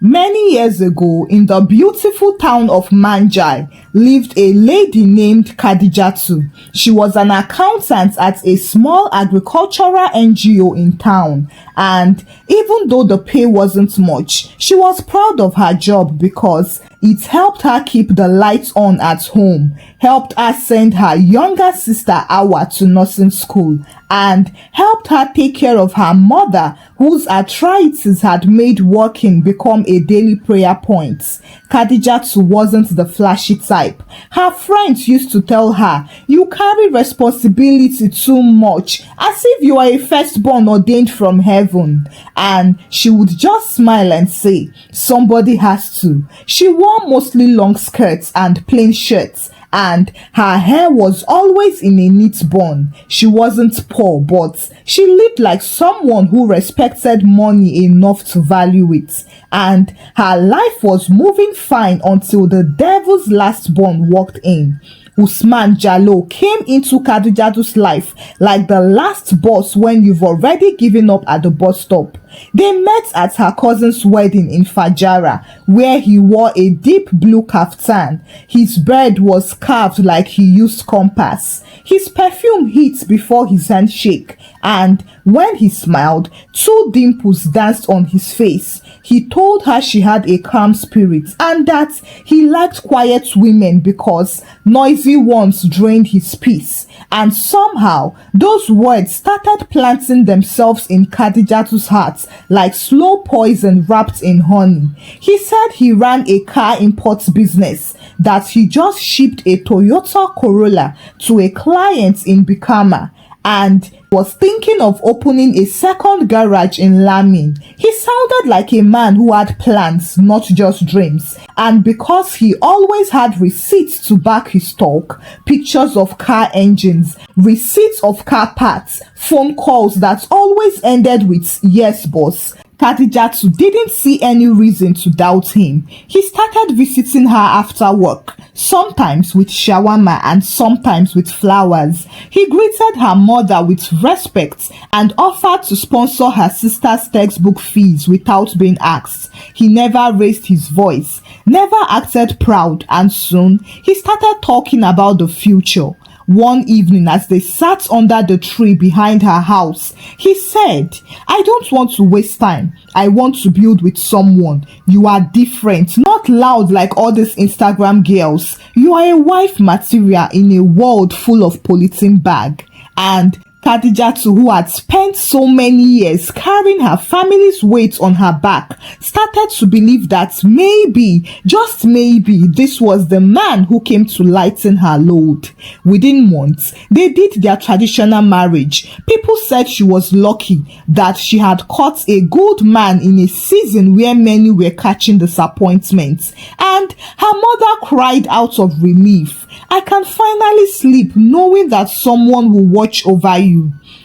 Many years ago, in the beautiful town of Manjai, lived a lady named Kadijatu. She was an accountant at a small agricultural NGO in town, and even though the pay wasn't much, she was proud of her job because it helped her keep the lights on at home, helped her send her younger sister Awa to nursing school, and helped her take care of her mother, whose arthritis had made working become a daily prayer point. Kadijatu wasn't the flashy type. Her friends used to tell her, "You carry responsibility too much, as if you are a firstborn ordained from heaven." And she would just smile and say, "Somebody has to." She wore mostly long skirts and plain shirts, and her hair was always in a neat bun. She wasn't poor, but she lived like someone who respected money enough to value it. And her life was moving fine until the devil's last born walked in. Usman came into Kadijatu's life like the last boss when you've already given up at the bus stop. They met at her cousin's wedding in Fajara, where he wore a deep blue kaftan. His beard was carved like he used compass. His perfume hit before his handshake, and when he smiled, two dimples danced on his face. He told her she had a calm spirit and that he liked quiet women because noisy ones drained his peace. And somehow, those words started planting themselves in Kadijatu's heart like slow poison wrapped in honey. He said he ran a car import business, that he just shipped a Toyota Corolla to a client in Bikama, and was thinking of opening a second garage in Lamin. He sounded like a man who had plans, not just dreams. And because he always had receipts to back his talk, pictures of car engines, receipts of car parts, phone calls that always ended with "yes, boss," Kadijatu didn't see any reason to doubt him. He started visiting her after work, sometimes with shawarma and sometimes with flowers. He greeted her mother with respect and offered to sponsor her sister's textbook fees without being asked. He never raised his voice, never acted proud, and soon he started talking about the future. One evening, as they sat under the tree behind her house, he said, "I don't want to waste time. I want to build with someone. You are different, not loud like all these Instagram girls. You are a wife material in a world full of polythene bag." And Kadijatu, who had spent so many years carrying her family's weight on her back, started to believe that maybe, just maybe, this was the man who came to lighten her load. Within months, they did their traditional marriage. People said she was lucky that she had caught a good man in a season where many were catching disappointments. And her mother cried out of relief, "I can finally sleep knowing that someone will watch over you."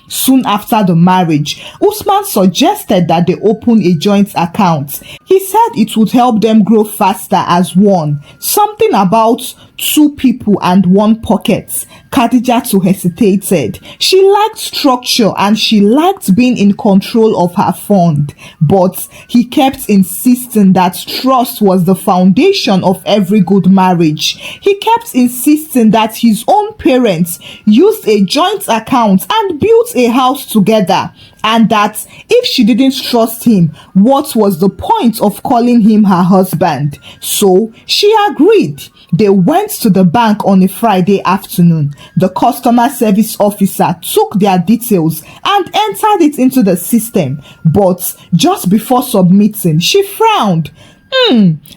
Soon after the marriage, Usman suggested that they open a joint account. He said it would help them grow faster as one. Something about two people and one pocket. Kadijatu hesitated. She liked structure and she liked being in control of her fund. But he kept insisting that trust was the foundation of every good marriage. He kept insisting that his own parents used a joint account and built a house together, and that if she didn't trust him, what was the point of calling him her husband? So she agreed. They went to the bank on a Friday afternoon. The customer service officer took their details and entered it into the system. But just before submitting, she frowned.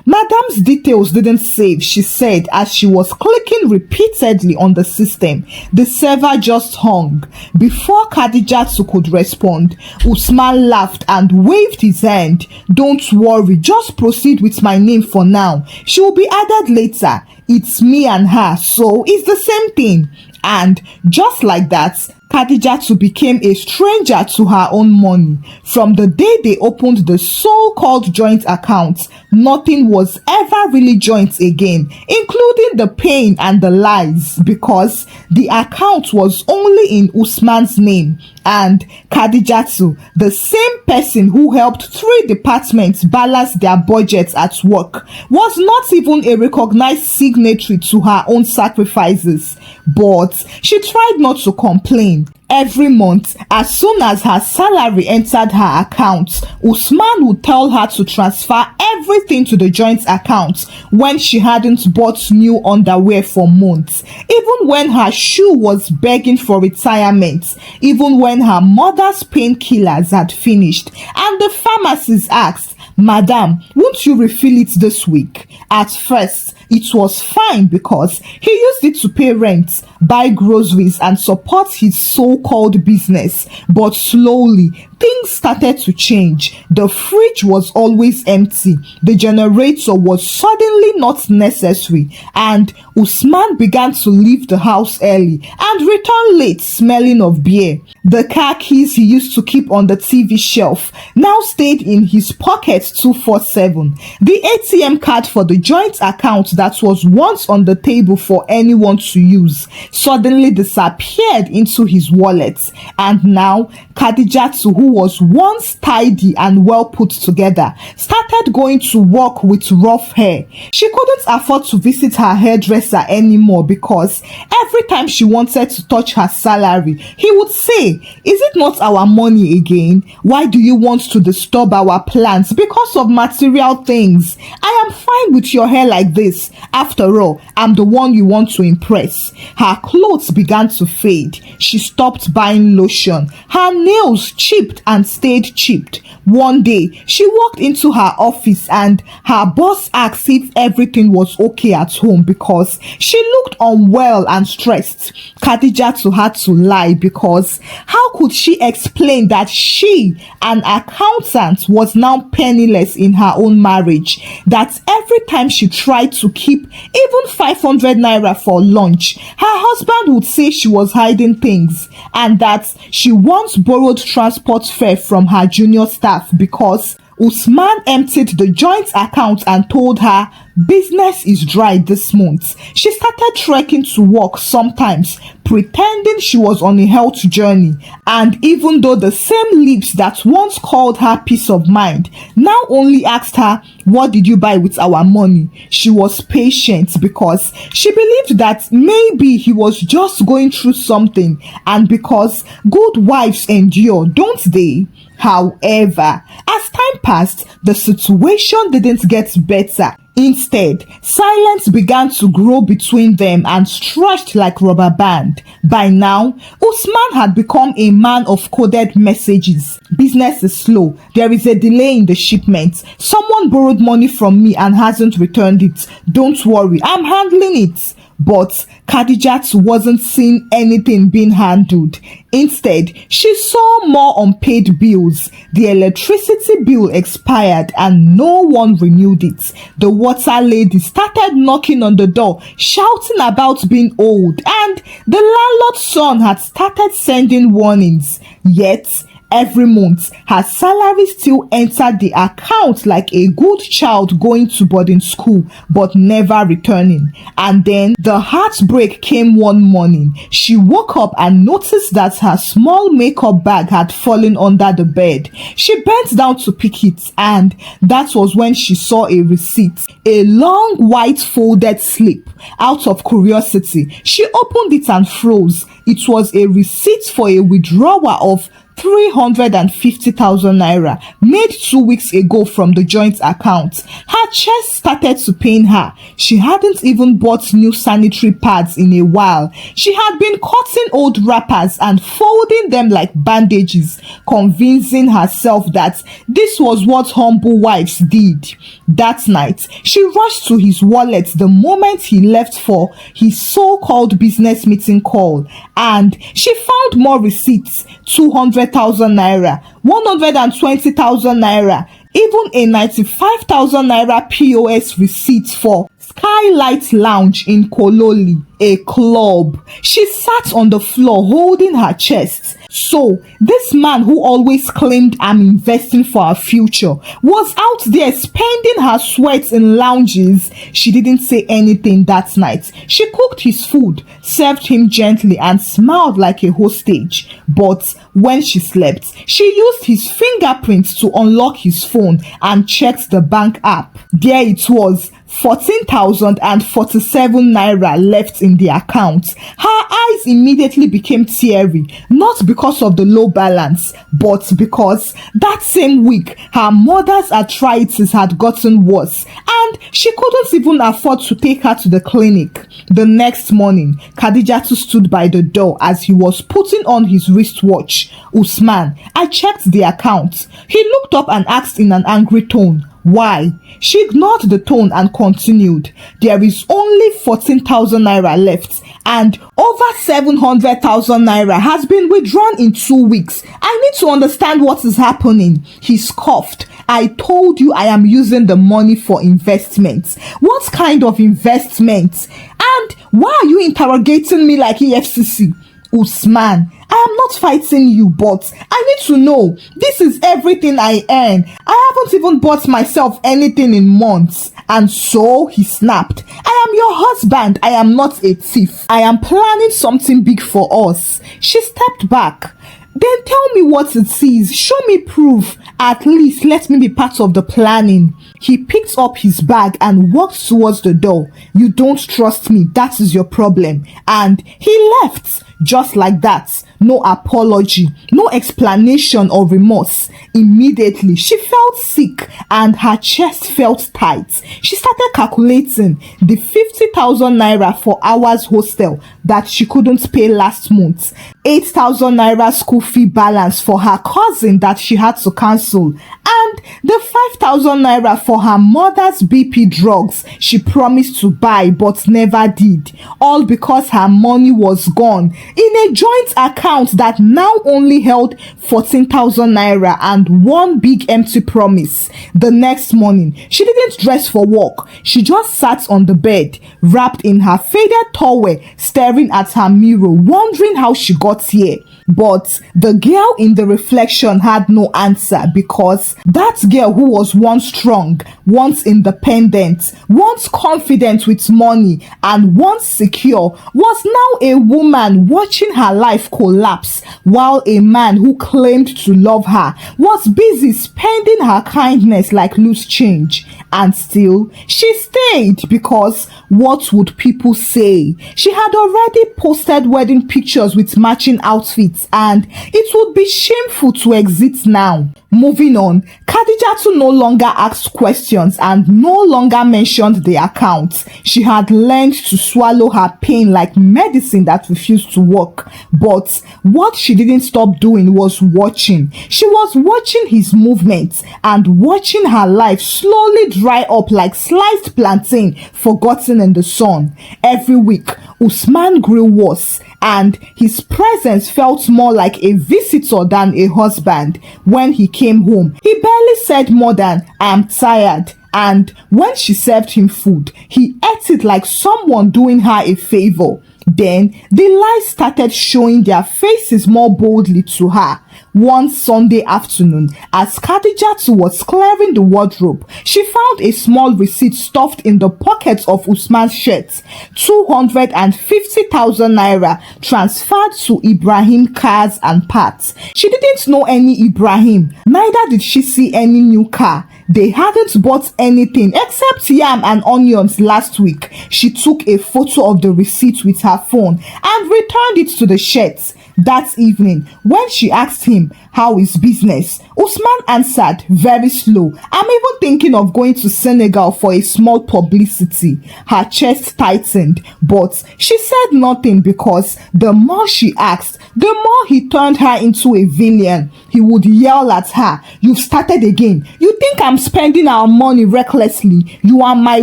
Madam's details didn't save," she said as she was clicking repeatedly on the system. The server just hung. Before Kadijatu could respond, Usman laughed and waved his hand. "Don't worry, just proceed with my name for now. She will be added later. It's me and her, so it's the same thing." And just like that, Kadijatu became a stranger to her own money. From the day they opened the so-called joint account, nothing was ever really joint again, including the pain and the lies, because the account was only in Usman's name, and Kadijatu, the same person who helped 3 departments balance their budgets at work, was not even a recognized signatory to her own sacrifices. But she tried not to complain. Every month, as soon as her salary entered her account, Usman would tell her to transfer everything to the joint account when she hadn't bought new underwear for months, even when her shoe was begging for retirement, even when her mother's painkillers had finished, and the pharmacist asked, "Madam, won't you refill it this week?" At first, it was fine because he used it to pay rent, buy groceries, and support his so-called business. But slowly, things started to change. The fridge was always empty. The generator was suddenly not necessary. And Usman began to leave the house early and return late smelling of beer. The car keys he used to keep on the TV shelf now stayed in his pocket 24/7. The ATM card for the joint account that was once on the table for anyone to use suddenly disappeared into his wallet. And now Kadijatu, who was once tidy and well put together, started going to work with rough hair. She couldn't afford to visit her hairdresser anymore because every time she wanted to touch her salary, he would say, "Is it not our money again? Why do you want to disturb our plans because of material things? I am fine with your hair like this. After all, I'm the one you want to impress." Her clothes began to fade. She stopped buying lotion. Her nails chipped and stayed chipped. One day, she walked into her office and her boss asked if everything was okay at home because she looked unwell and stressed. Kadijatu had to lie because how could she explain that she, an accountant, was now penniless in her own marriage? That every time she tried to keep even 500 naira for lunch, her husband would say she was hiding things, and that she once borrowed transport fare from her junior staff because Usman emptied the joint account and told her business is dry this month. She started trekking to work sometimes, pretending she was on a health journey. And even though the same lips that once called her peace of mind now only asked her, "What did you buy with our money?" she was patient because she believed that maybe he was just going through something, and because good wives endure, don't they? However, as time passed, the situation didn't get better. Instead, silence began to grow between them and stretched like rubber band. By now, Usman had become a man of coded messages. "Business is slow. There is a delay in the shipment. Someone borrowed money from me and hasn't returned it. Don't worry, I'm handling it." But Kadijatu wasn't seeing anything being handled. Instead, she saw more unpaid bills. The electricity bill expired and no one renewed it. The water lady started knocking on the door, shouting about being old, and the landlord's son had started sending warnings. Yet, every month, her salary still entered the account like a good child going to boarding school but never returning. And then the heartbreak came one morning. She woke up and noticed that her small makeup bag had fallen under the bed. She bent down to pick it, and that was when she saw a receipt, a long white folded slip. Out of curiosity, she opened it and froze. It was a receipt for a withdrawal of 350,000 naira made 2 weeks ago from the joint account. Her chest started to pain her. She hadn't even bought new sanitary pads in a while. She had been cutting old wrappers and folding them like bandages, convincing herself that this was what humble wives did. That night, she rushed to his wallet the moment he left for his so-called business meeting call, and she found more receipts: 200,000 naira, 120,000 naira, even a 95,000 naira POS receipt for Skylight Lounge in Kololi, a club. She sat on the floor holding her chest. So, this man who always claimed I'm investing for our future was out there spending her sweat in lounges. She didn't say anything that night. She cooked his food, served him gently, and smiled like a hostage. But when she slept, she used his fingerprints to unlock his phone and checked the bank app. There it was, 14,047 naira left in the account. Her eyes immediately became teary, not because of the low balance, but because that same week her mother's arthritis had gotten worse and she couldn't even afford to take her to the clinic. The next morning, Kadijatu stood by the door as he was putting on his wristwatch. Usman, I checked the account. He looked up and asked in an angry tone, why? She ignored the tone and continued, there is only 14,000 naira left and over 700,000 naira has been withdrawn in 2 weeks. I need to understand what is happening. He scoffed. I told you I am using the money for investments. What kind of investments? And why are you interrogating me like EFCC? Usman, I am not fighting you, but I need to know. This is everything I earn. I haven't even bought myself anything in months. And so he snapped. I am your husband. I am not a thief. I am planning something big for us. She stepped back. Then tell me what it is. Show me proof. At least let me be part of the planning. He picked up his bag and walked towards the door. You don't trust me. That is your problem. And he left. Just like that. No apology, no explanation or remorse. Immediately, she felt sick and her chest felt tight. She started calculating the 50,000 naira for hours hostel that she couldn't pay last month, 8,000 naira school fee balance for her cousin that she had to cancel, and the 5,000 naira for her mother's BP drugs she promised to buy but never did, all because her money was gone in a joint account that now only held 14,000 naira and one big empty promise. The next morning, she didn't dress for work. She just sat on the bed, wrapped in her faded towel, staring at her mirror, wondering how she got here. But the girl in the reflection had no answer, because that girl who was once strong, once independent, once confident with money, and once secure was now a woman watching her life collapse, while a man who claimed to love her was busy spending her kindness like loose change. And still, she stayed because what would people say? She had already posted wedding pictures with matching outfits, and it would be shameful to exit now. Moving on, Kadijatu no longer asked questions and no longer mentioned the account. She had learned to swallow her pain like medicine that refused to work. But what she didn't stop doing was watching. She was watching his movements and watching her life slowly dry up like sliced plantain forgotten in the sun. Every week, Usman grew worse, and his presence felt more like a visitor than a husband. When he came home, he barely said more than, "I'm tired." And when she served him food, he ate it like someone doing her a favor. Then the lies started showing their faces more boldly to her. One Sunday afternoon, as Kadijatu was clearing the wardrobe, she found a small receipt stuffed in the pockets of Usman's shirt. 250,000 naira transferred to Ibrahim Cars and Parts. She didn't know any Ibrahim, neither did she see any new car. They hadn't bought anything except yam and onions last week. She took a photo of the receipt with her phone and returned it to the shirt. That evening, when she asked him how is business, Usman answered very slow, "I'm even thinking of going to Senegal for a small publicity." Her chest tightened, but she said nothing, because the more she asked, the more he turned her into a villain. He would yell at her, "You've started again. You think I'm spending our money recklessly? You are my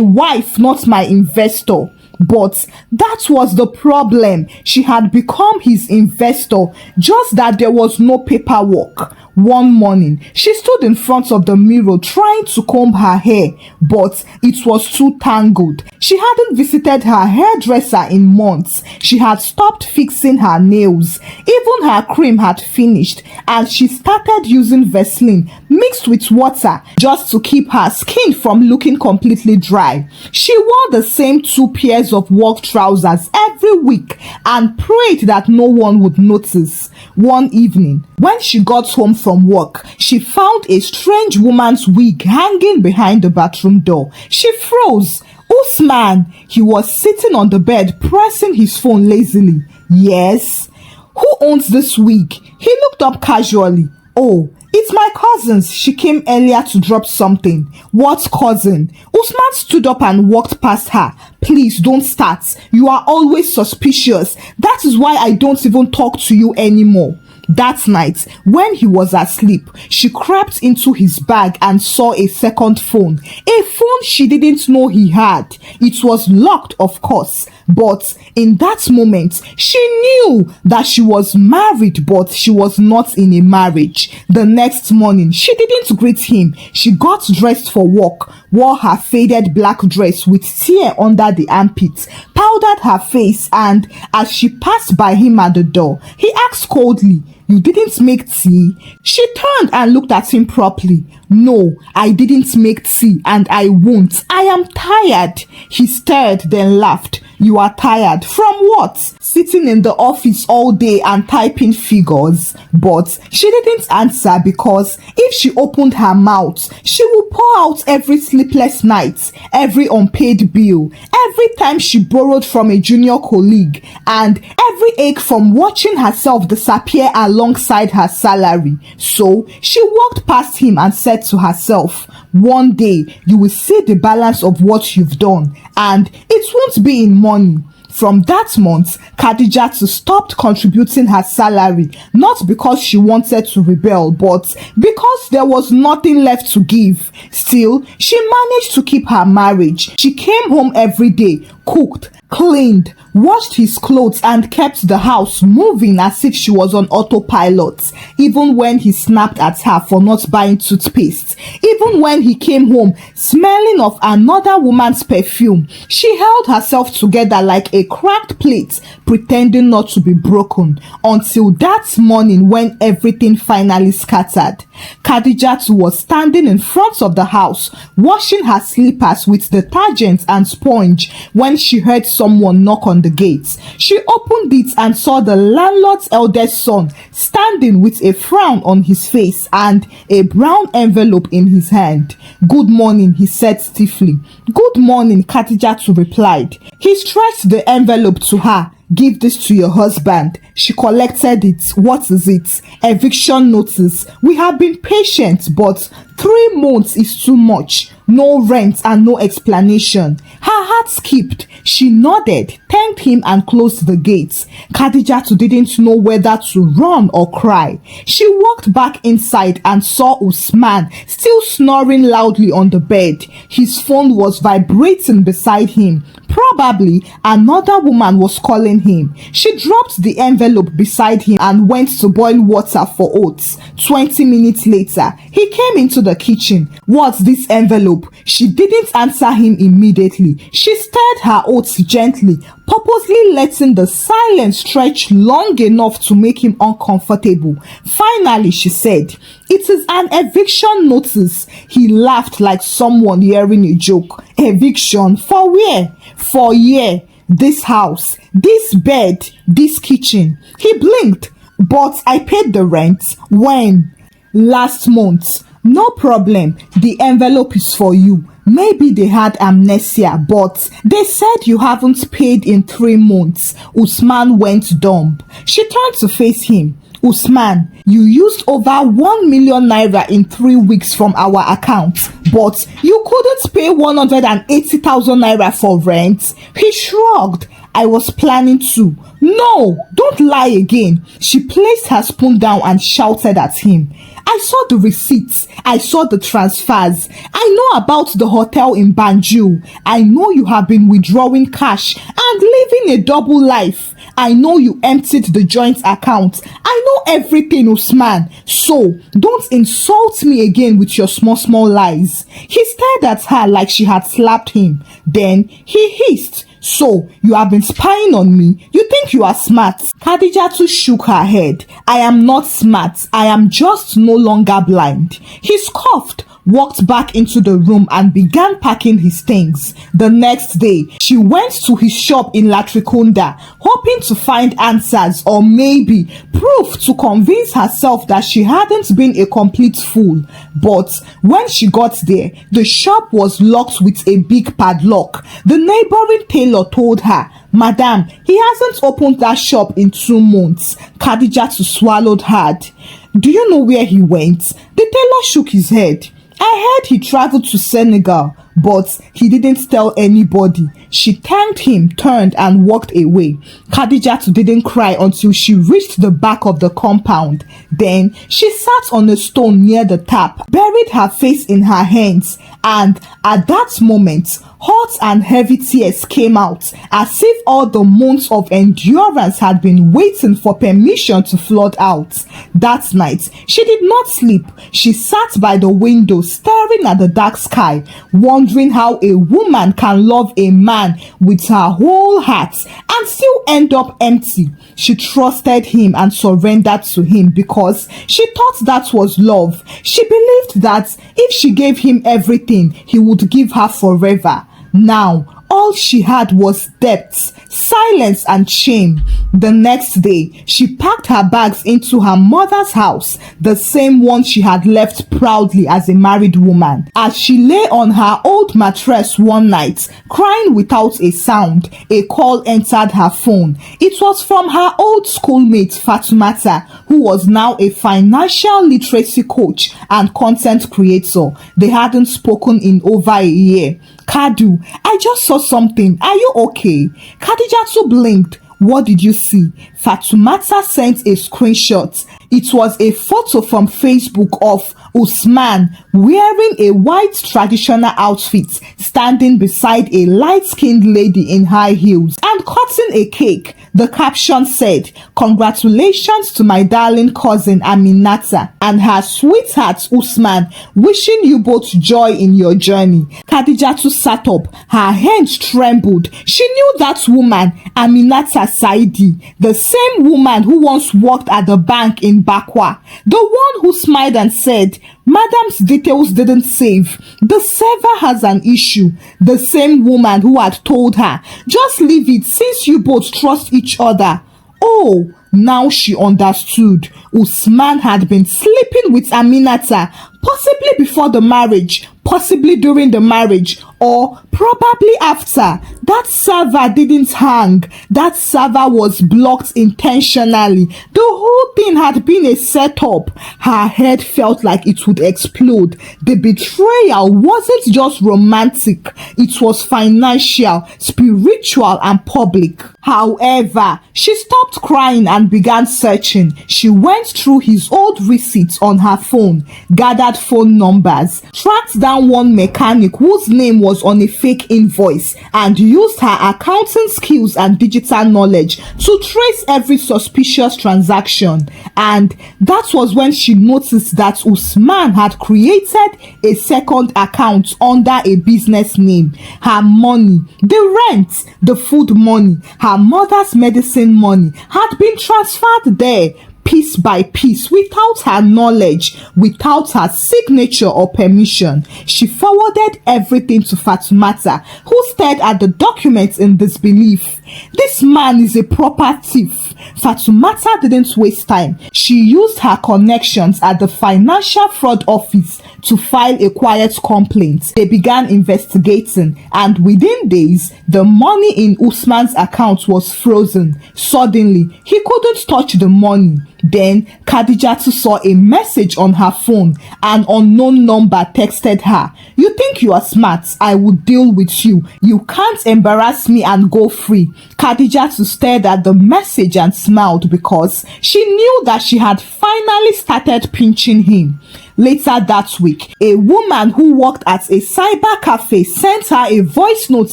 wife, not my investor." But that was the problem. She had become his investor, just that there was no paperwork. One morning, she stood in front of the mirror trying to comb her hair, but it was too tangled. She hadn't visited her hairdresser in months. She had stopped fixing her nails. Even her cream had finished, and she started using Vaseline mixed with water just to keep her skin from looking completely dry. She wore the same 2 pairs of work trousers every week and prayed that no one would notice. One evening, when she got home from work, she found a strange woman's wig hanging behind the bathroom door. She froze. Usman, he was sitting on the bed pressing his phone lazily. Yes? Who owns this wig? He looked up casually. Oh, it's my cousin's. She came earlier to drop something. What cousin? Usman stood up and walked past her. Please don't start. You are always suspicious. That is why I don't even talk to you anymore. That night, when he was asleep, she crept into his bag and saw a second phone. A phone she didn't know he had. It was locked, of course. But in that moment, she knew that she was married, but she was not in a marriage. The next morning, she didn't greet him. She got dressed for work, wore her faded black dress with tear under the armpits, powdered her face, and as she passed by him at the door, he asked coldly, "You didn't make tea?" She turned and looked at him properly. "No, I didn't make tea and I won't. I am tired." He stared, then laughed. "You are tired? From what? Sitting in the office all day and typing figures?" But she didn't answer because if she opened her mouth, she would pour out every sleepless night, every unpaid bill, every time she borrowed from a junior colleague, and every ache from watching herself disappear alongside her salary. So she walked past him and said to herself, "One day you will see the balance of what you've done, and it won't be in money." From that month, Kadijatu stopped contributing her salary, not because she wanted to rebel, but because there was nothing left to give. Still, she managed to keep her marriage. She came home every day, cooked, cleaned, washed his clothes, and kept the house moving as if she was on autopilot. Even when he snapped at her for not buying toothpaste, even when he came home smelling of another woman's perfume, she held herself together like a cracked plate, pretending not to be broken, until that morning when everything finally scattered. Kadijatu was standing in front of the house, washing her slippers with detergent and sponge, when she heard someone knock on the gate. She opened it and saw the landlord's eldest son standing with a frown on his face and a brown envelope in his hand. "Good morning," he said stiffly. "Good morning," Kadijatu replied. He stretched the envelope to her. "Give this to your husband." She collected it. "What is it?" "Eviction notice. We have been patient, but 3 months is too much. No rent and no explanation." Her heart skipped. She nodded, thanked him, and closed the gates. Kadijatu didn't know whether to run or cry. She walked back inside and saw Usman still snoring loudly on the bed. His phone was vibrating beside him. Probably another woman was calling him. She dropped the envelope beside him and went to boil water for oats. 20 minutes later, he came into the kitchen. "What's this envelope?" She didn't answer him immediately. She stirred her oats gently, purposely letting the silence stretch long enough to make him uncomfortable. Finally, she said, "It is an eviction notice." He laughed like someone hearing a joke. "Eviction? For where?" "For here. This house, this bed, this kitchen." He blinked. "But I paid the rent." "When?" "Last month." "No problem. The envelope is for you." Maybe they had amnesia, but they said you haven't paid in 3 months. Usman went dumb. She turned to face him. "Usman, you used over 1 million naira in 3 weeks from our account, but you couldn't pay 180,000 naira for rent." He shrugged. "I was planning to." "No, don't lie again." She placed her spoon down and shouted at him. "I saw the receipts. I saw the transfers. I know about the hotel in Banjul. I know you have been withdrawing cash and living a double life. I know you emptied the joint account. I know everything, Usman. So don't insult me again with your small lies. He stared at her like she had slapped him. Then he hissed, so you have been spying on me? You think you are smart? Kadijatu shook her head. I am not smart. I am just no longer blind. He scoffed, walked back into the room and began packing his things. The next day, she went to his shop in Latrikunda, hoping to find answers or maybe proof to convince herself that she hadn't been a complete fool. But when she got there, the shop was locked with a big padlock. The neighboring tailor told her, Madam, he hasn't opened that shop in 2 months. Kadijatu swallowed hard. Do you know where he went? The tailor shook his head. I heard he traveled to Senegal, but he didn't tell anybody. She thanked him, turned and walked away. Kadijatu didn't cry until she reached the back of the compound. Then she sat on a stone near the tap, buried her face in her hands, and at that moment, hot and heavy tears came out, as if all the months of endurance had been waiting for permission to flood out. That night, she did not sleep. She sat by the window, staring at the dark sky, wondering how a woman can love a man with her whole heart and still end up empty. She trusted him and surrendered to him because she thought that was love. She believed that if she gave him everything, he would give her forever. Now, all she had was debts, silence and shame. The next day, she packed her bags into her mother's house, the same one she had left proudly as a married woman. As she lay on her old mattress one night, crying without a sound, a call entered her phone. It was from her old schoolmate Fatumata, who was now a financial literacy coach and content creator. They hadn't spoken in over a year. Kadu, I just saw something. Are you okay? Kadijatu blinked. What did you see? Fatumata sent a screenshot. It was a photo from Facebook of Usman wearing a white traditional outfit, standing beside a light-skinned lady in high heels and cutting a cake. The caption said, "Congratulations to my darling cousin Aminata and her sweetheart Usman, wishing you both joy in your journey." Kadijatu sat up. Her hands trembled. She knew that woman, Aminata Saidi, the same woman who once worked at the bank in Bakwa, the one who smiled and said, "Madam's details didn't save. The server has an issue." The same woman who had told her, "Just leave it since you both trust each other." Oh, now she understood. Usman had been sleeping with Aminata, possibly before the marriage, possibly during the marriage, or probably after. That server didn't hang. That server was blocked intentionally. The whole thing had been a setup. Her head felt like it would explode. The betrayal wasn't just romantic. It was financial, spiritual, and public. However, she stopped crying and began searching. She went through his old receipts on her phone, gathered phone numbers, tracked down one mechanic whose name was on a fake invoice, and used her accounting skills and digital knowledge to trace every suspicious transaction. And that was when she noticed that Usman had created a second account under a business name. Her money, the rent, the food money, her mother's medicine money had been transferred there, piece by piece, without her knowledge, without her signature or permission. She forwarded everything to Fatumata, who stared at the documents in disbelief. This man is a proper thief. Fatumata didn't waste time. She used her connections at the financial fraud office to file a quiet complaint. They began investigating, and within days, the money in Usman's account was frozen. Suddenly, he couldn't touch the money. Then Kadijatu saw a message on her phone. An unknown number texted her, "You think you are smart? I will deal with you. You can't embarrass me and go free." Kadijatu stared at the message and smiled because she knew that she had finally started pinching him. Later that week, a woman who worked at a cyber cafe sent her a voice note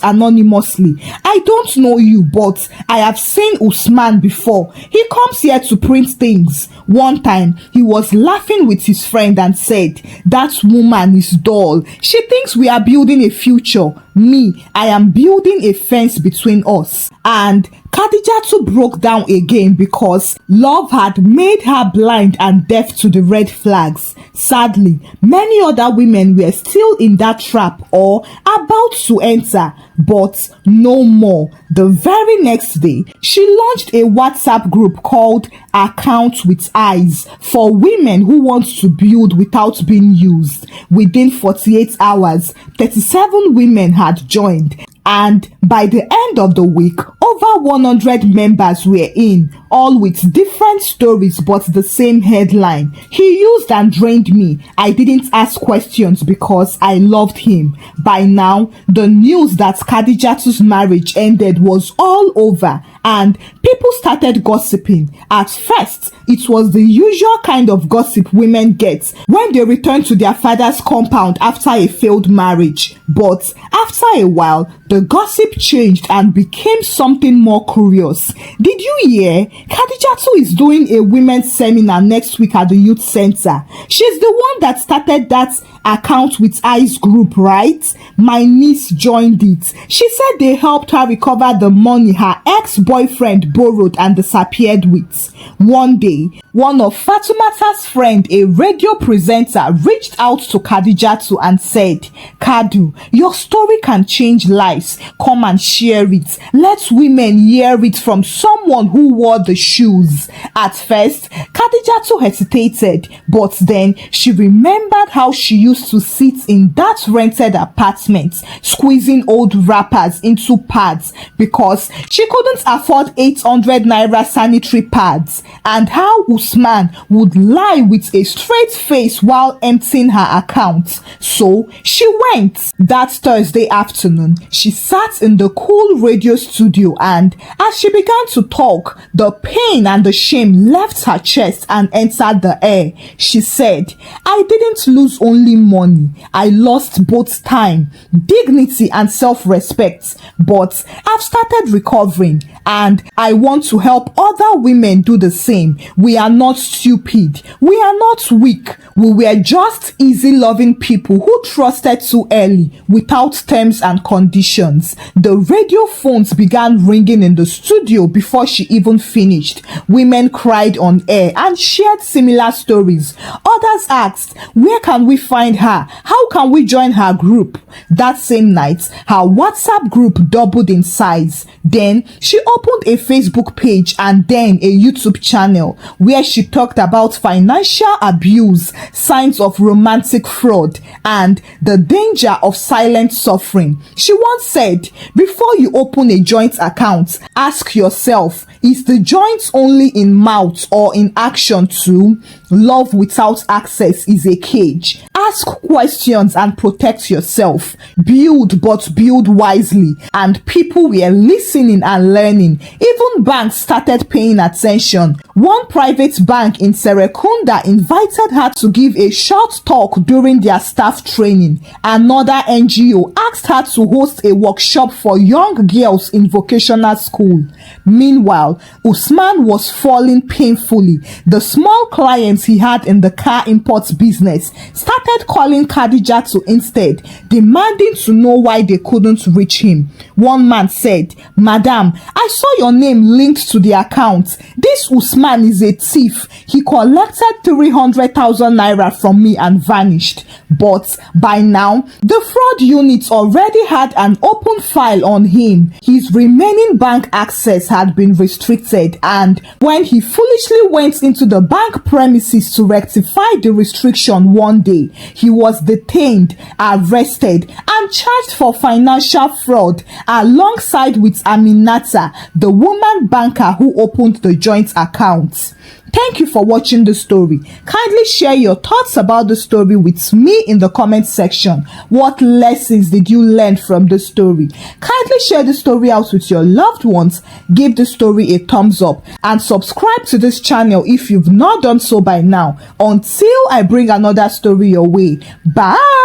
anonymously. "I don't know you, but I have seen Usman before. He comes here to print things. One time, he was laughing with his friend and said, 'That woman is dull. She thinks we are building a future. Me, I am building a fence between us.'" And Kadijatu broke down again because love had made her blind and deaf to the red flags. Sadly, many other women were still in that trap or about to enter, but no more. The very next day, she launched a WhatsApp group called Account with Eyes for women who want to build without being used. Within 48 hours, 37 women had joined. And by the end of the week, over 100 members were in, all with different stories but the same headline. "He used and drained me. I didn't ask questions because I loved him." By now, the news that Kadijatu's marriage ended was all over, and people started gossiping. At first, it was the usual kind of gossip women get when they return to their father's compound after a failed marriage. But after a while, the gossip changed and became something more curious. "Did you hear? Kadijatu is doing a women's seminar next week at the youth center. She's the one that started that Account with Eyes group, right? My niece joined it. She said they helped her recover the money her ex-boyfriend borrowed and disappeared with." One day, one of Fatumata's friend, a radio presenter, reached out to Kadijatu and said, "Kadu, your story can change lives. Come and share it. Let women hear it from someone who wore the shoes." At first, Kadijatu hesitated, but then she remembered how she used to sit in that rented apartment, squeezing old wrappers into pads because she couldn't afford 800 naira sanitary pads, and how Usman would lie with a straight face while emptying her account. So she went. That Thursday afternoon, she sat in the cool radio studio, and as she began to talk, the pain and the shame left her chest and entered the air. She said, "I didn't lose only money. I lost both time, dignity and self-respect, but I've started recovering, and I want to help other women do the same. We are not stupid. We are not weak. We were just easy-loving people who trusted too early without terms and conditions." The radio phones began ringing in the studio before she even finished. Women cried on air and shared similar stories. Others asked, "Where can we find her? How can we join her group?" That same night, her WhatsApp group doubled in size. Then she opened a Facebook page and then a YouTube channel where she talked about financial abuse, signs of romantic fraud, and the danger of silent suffering. She once said, "Before you open a joint account, ask yourself, is the joint only in mouth or in action too? Love without access is a cage. Ask questions and protect yourself. Build, but build wisely." And people were listening and learning. Even banks started paying attention. One private bank in Serekunda invited her to give a short talk during their staff training. Another NGO asked her to host a workshop for young girls in vocational school. Meanwhile, Usman was falling painfully. The small clients he had in the car import business started calling Kadijatu instead, demanding to know why they couldn't reach him. One man said, "Madam, I saw your name linked to the account. This Usman is a thief. He collected 300,000 naira from me and vanished." But by now, the fraud unit already had an open file on him. His remaining bank access had been restricted, and when he foolishly went into the bank premises to rectify the restriction one day, he was detained, arrested, and charged for financial fraud alongside with Aminata, the woman banker who opened the joint account. Thank you for watching the story. Kindly share your thoughts about the story with me in the comment section. What lessons did you learn from the story? Kindly share the story out with your loved ones. Give the story a thumbs up and subscribe to this channel if you've not done so by now. Until I bring another story your way. Bye.